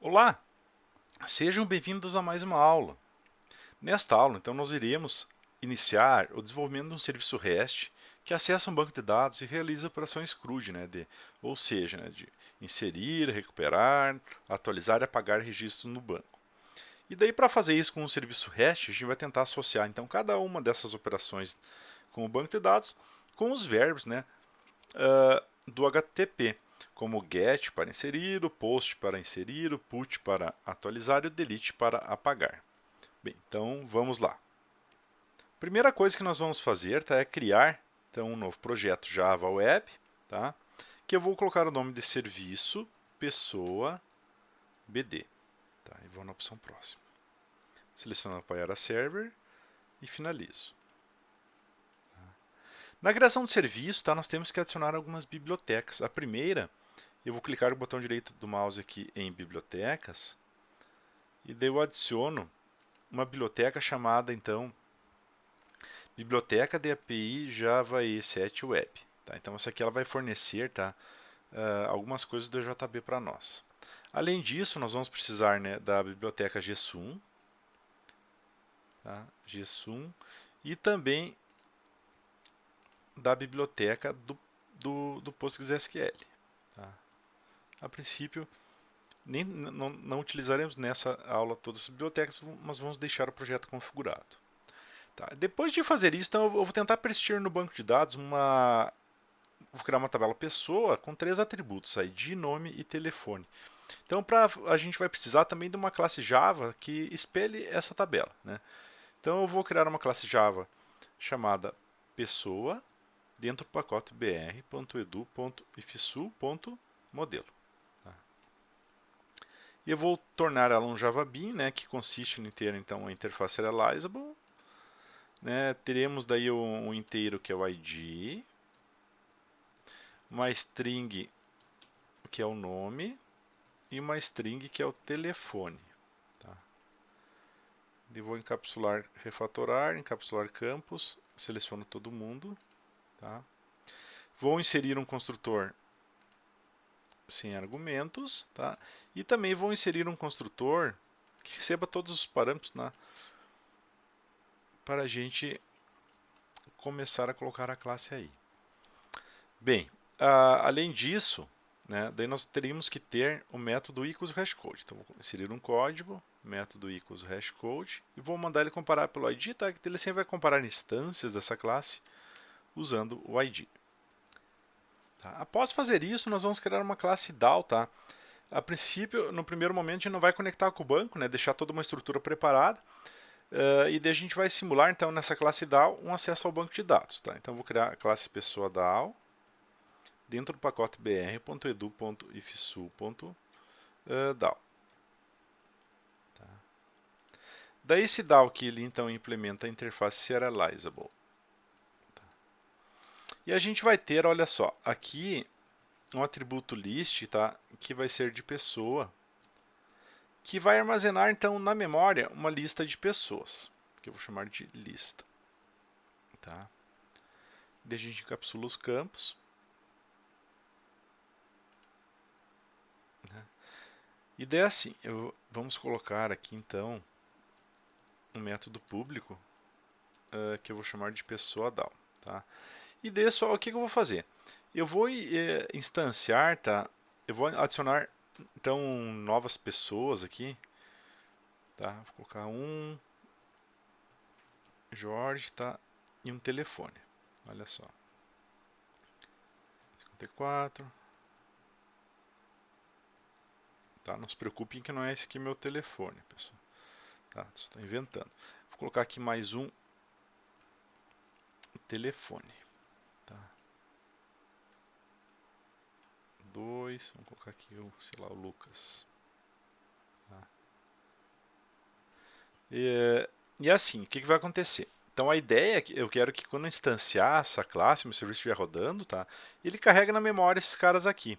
Olá, sejam bem-vindos a mais uma aula. Nesta aula, então, nós iremos iniciar o desenvolvimento de um serviço REST que acessa um banco de dados e realiza operações CRUD, ou seja, de inserir, recuperar, atualizar e apagar registros no banco. E daí, para fazer isso com o serviço REST, a gente vai tentar associar então cada uma dessas operações com o banco de dados com os verbos, do HTTP, como o get para inserir, o post para inserir, o put para atualizar e o delete para apagar. Bem, então vamos lá. Primeira coisa que nós vamos fazer é criar então, um novo projeto Java Web, tá? Que eu vou colocar o nome de serviço pessoa BD. Tá? E vou na opção próxima. Seleciono apoiar a server e finalizo. Na criação do serviço, nós temos que adicionar algumas bibliotecas. A primeira, eu vou clicar no botão direito do mouse aqui em bibliotecas e daí eu adiciono uma biblioteca chamada então Biblioteca de API Java E7 Web. Tá? Então essa aqui ela vai fornecer algumas coisas do JB para nós. Além disso, nós vamos precisar da biblioteca GSUM, GSUM e também da biblioteca do PostgreSQL. Tá? A princípio, não utilizaremos nessa aula todas as bibliotecas, mas vamos deixar o projeto configurado. Tá. Depois de fazer isso, então, eu vou tentar persistir no banco de dados vou criar uma tabela pessoa com 3 atributos, ID, nome e telefone. Então, a gente vai precisar também de uma classe Java que espelhe essa tabela. Então, eu vou criar uma classe Java chamada pessoa dentro do pacote br.edu.ifsu.modelo. E eu vou tornar ela um Java Bean, que consiste em ter então a interface serializable. Teremos daí um inteiro que é o ID, uma string que é o nome e uma string que é o telefone. Eu vou encapsular, refatorar, encapsular campos, seleciono todo mundo. Vou inserir um construtor sem argumentos, e também vou inserir um construtor que receba todos os parâmetros para a gente começar a colocar a classe aí. Bem, além disso, daí nós teríamos que ter o método equals hashcode. Então, vou inserir um código, método equals hashcode, e vou mandar ele comparar pelo ID, que ele sempre vai comparar instâncias dessa classe usando o ID. Após fazer isso, nós vamos criar uma classe DAO. A princípio, no primeiro momento, a gente não vai conectar com o banco, deixar toda uma estrutura preparada, e daí a gente vai simular, então, nessa classe DAO, um acesso ao banco de dados. Então, eu vou criar a classe pessoa DAO, dentro do pacote br.edu.ifsu.DAO. Daí esse DAO que ele então implementa a interface serializable. E a gente vai ter, olha só, aqui um atributo list, que vai ser de pessoa, que vai armazenar então na memória uma lista de pessoas, que eu vou chamar de lista. Daí a gente encapsula os campos. E daí assim, vamos colocar aqui então um método público que eu vou chamar de pessoa DAO. E daí só o que eu vou fazer? Eu vou instanciar, eu vou adicionar então novas pessoas aqui. Vou colocar um Jorge, e um telefone. Olha só. 54. Não se preocupem que não é esse aqui meu telefone, pessoal. Estou inventando. Vou colocar aqui mais um telefone. 2, vamos colocar aqui sei lá, o Lucas. E assim, o que vai acontecer? Então a ideia é que eu quero que quando instanciar essa classe, meu serviço estiver rodando, ele carrega na memória esses caras aqui.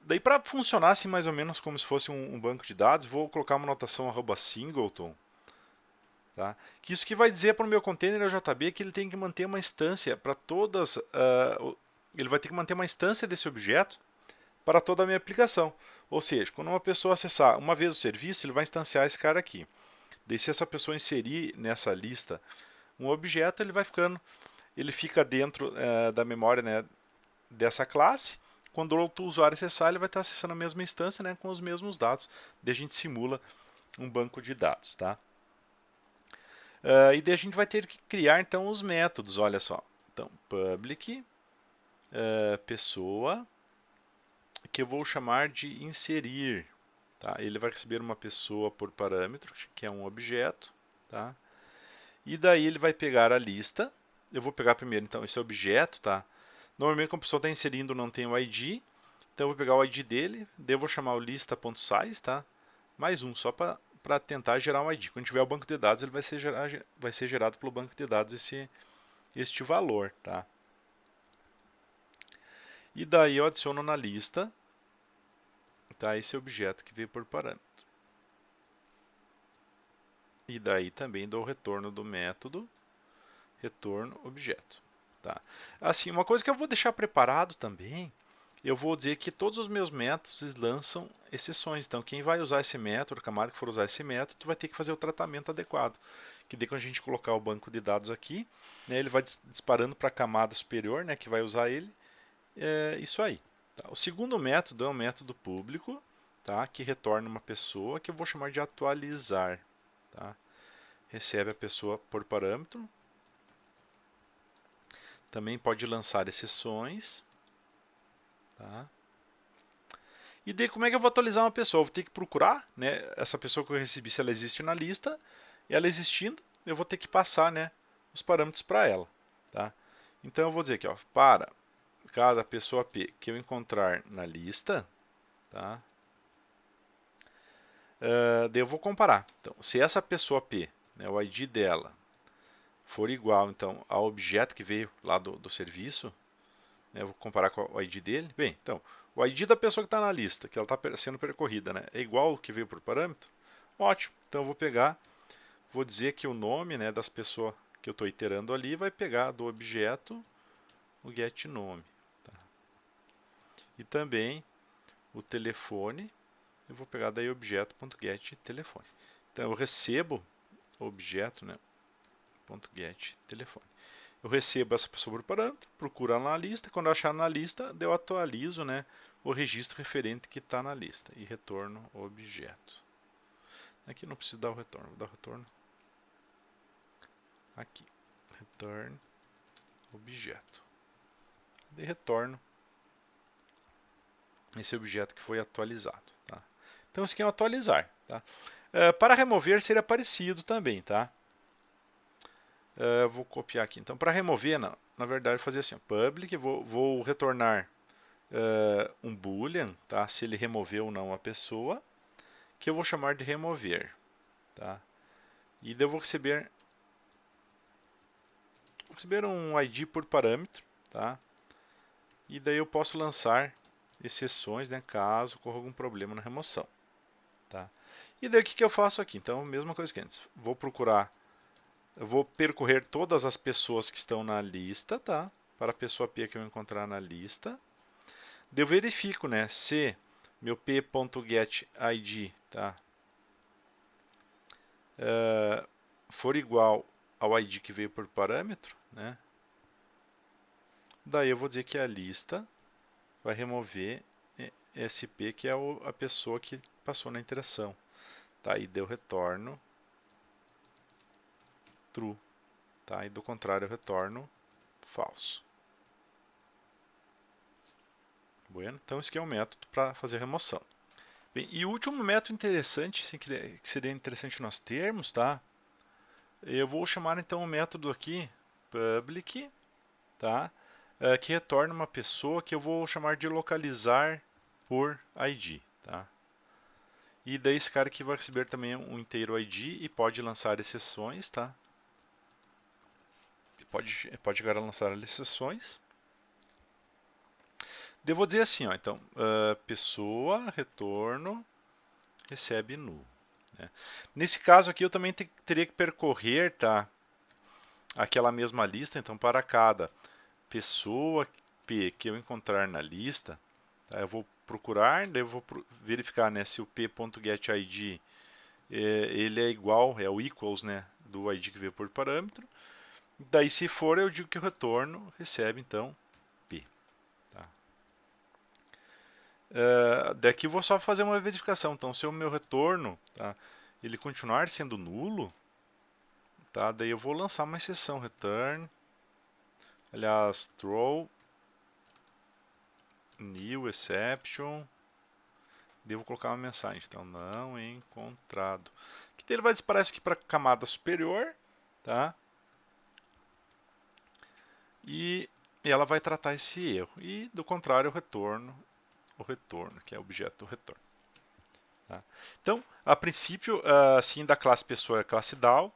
Daí para funcionar assim mais ou menos como se fosse um banco de dados, vou colocar uma notação @singleton. Que isso que vai dizer para o meu container JB que ele tem que manter uma instância para todas. Ele vai ter que manter uma instância desse objeto para toda a minha aplicação. Ou seja, quando uma pessoa acessar uma vez o serviço, ele vai instanciar esse cara aqui. Daí, se essa pessoa inserir nessa lista um objeto, ele fica dentro da memória, né, dessa classe. Quando o outro usuário acessar, ele vai estar acessando a mesma instância, né, com os mesmos dados. Daí a gente simula um banco de dados, tá? E daí a gente vai ter que criar então os métodos, olha só. Então, public pessoa, que eu vou chamar de inserir. Tá? Ele vai receber uma pessoa por parâmetro, que é um objeto. Tá? E daí ele vai pegar a lista. Eu vou pegar primeiro então esse objeto. Tá? Normalmente quando a pessoa está inserindo não tem o ID. Então eu vou pegar o ID dele. Daí eu vou chamar o lista.size. Tá? Mais um, só para tentar gerar um ID. Quando tiver o banco de dados, ele vai ser gerado pelo banco de dados este valor. Tá? E daí eu adiciono na lista, tá, esse objeto que veio por parâmetro. E daí também dou o retorno do método retorno objeto. Tá? Assim, uma coisa que eu vou deixar preparado também, eu vou dizer que todos os meus métodos lançam exceções. Então, quem vai usar esse método, a camada que for usar esse método, vai ter que fazer o tratamento adequado. Que daí quando a gente colocar o banco de dados aqui, né, ele vai disparando para a camada superior, né, que vai usar ele. É isso aí. Tá? O segundo método é um método público, tá, que retorna uma pessoa, que eu vou chamar de atualizar. Tá? Recebe a pessoa por parâmetro. Também pode lançar exceções. Tá? E daí como é que eu vou atualizar uma pessoa? Eu vou ter que procurar, né, essa pessoa que eu recebi, se ela existe na lista. E ela existindo, eu vou ter que passar, né, os parâmetros para ela. Tá? Então eu vou dizer aqui, ó, para cada pessoa P que eu encontrar na lista, tá? Daí eu vou comparar. Então, se essa pessoa P, né, o ID dela, for igual então ao objeto que veio lá do serviço, né, eu vou comparar com o ID dele. Bem, então, o ID da pessoa que está na lista, que ela está sendo percorrida, né, é igual ao que veio por parâmetro? Ótimo. Então eu vou pegar, vou dizer que o nome, né, das pessoas que eu estou iterando ali vai pegar do objeto o getNome. Tá? E também o telefone, eu vou pegar daí objeto.getTelefone. Então eu recebo o objeto, né, .getTelefone. Eu recebo essa pessoa por parâmetro, procuro ela na lista, quando eu achar na lista, eu atualizo, né, o registro referente que está na lista e retorno o objeto. Aqui não preciso dar o retorno, vou dar o retorno aqui. Return objeto. De retorno esse objeto que foi atualizado. Tá? Então, isso aqui é um atualizar. Tá? Para remover seria parecido também. Tá? Vou copiar aqui. Então, para remover, na verdade, fazer assim: public, vou retornar um boolean, tá? Se ele removeu ou não a pessoa, que eu vou chamar de remover. Tá? E daí eu vou receber um ID por parâmetro. Tá? E daí eu posso lançar exceções, né, caso ocorra algum problema na remoção. Tá? E daí o que eu faço aqui? Então, mesma coisa que antes. Vou procurar, eu vou percorrer todas as pessoas que estão na lista, tá? Para a pessoa P que eu encontrar na lista. Daí eu verifico, né, se meu p.getID, tá, for igual ao ID que veio por parâmetro, né? Daí eu vou dizer que a lista vai remover SP, que é a pessoa que passou na interação. Tá? E deu retorno true. Tá? E do contrário eu retorno falso. Bueno? Então esse aqui é um método para fazer remoção. Bem, e o último método interessante, assim, que seria interessante nós termos, tá? Eu vou chamar então o método aqui public, tá? Que retorna uma pessoa que eu vou chamar de localizar por ID, tá? E daí esse cara aqui vai receber também um inteiro ID e pode lançar exceções, tá? Pode chegar a lançar exceções. Devo dizer assim, ó, então, pessoa, retorno, recebe null. Né? Nesse caso aqui eu também teria que percorrer, tá, aquela mesma lista, então para cada pessoa P que eu encontrar na lista, tá, eu vou procurar, daí eu vou verificar, né, se o p.getID ele é igual, é o equals, né, do ID que veio por parâmetro. Daí, se for, eu digo que o retorno recebe, então, p. Tá? Daqui eu vou só fazer uma verificação. Então, se o meu retorno, tá, ele continuar sendo nulo, tá, daí eu vou lançar uma exceção, return, aliás, throw new exception, devo colocar uma mensagem, então não encontrado. Que ele vai disparar isso aqui para a camada superior, tá? E ela vai tratar esse erro. E do contrário, o retorno, que é o objeto retorno. Tá? Então, a princípio, assim da classe pessoa e classe DAO,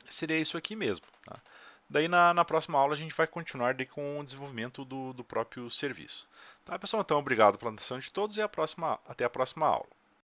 seria isso aqui mesmo. Tá? Daí na próxima aula a gente vai continuar com o desenvolvimento do próprio serviço. Tá, pessoal? Então, obrigado pela atenção de todos e até a próxima aula.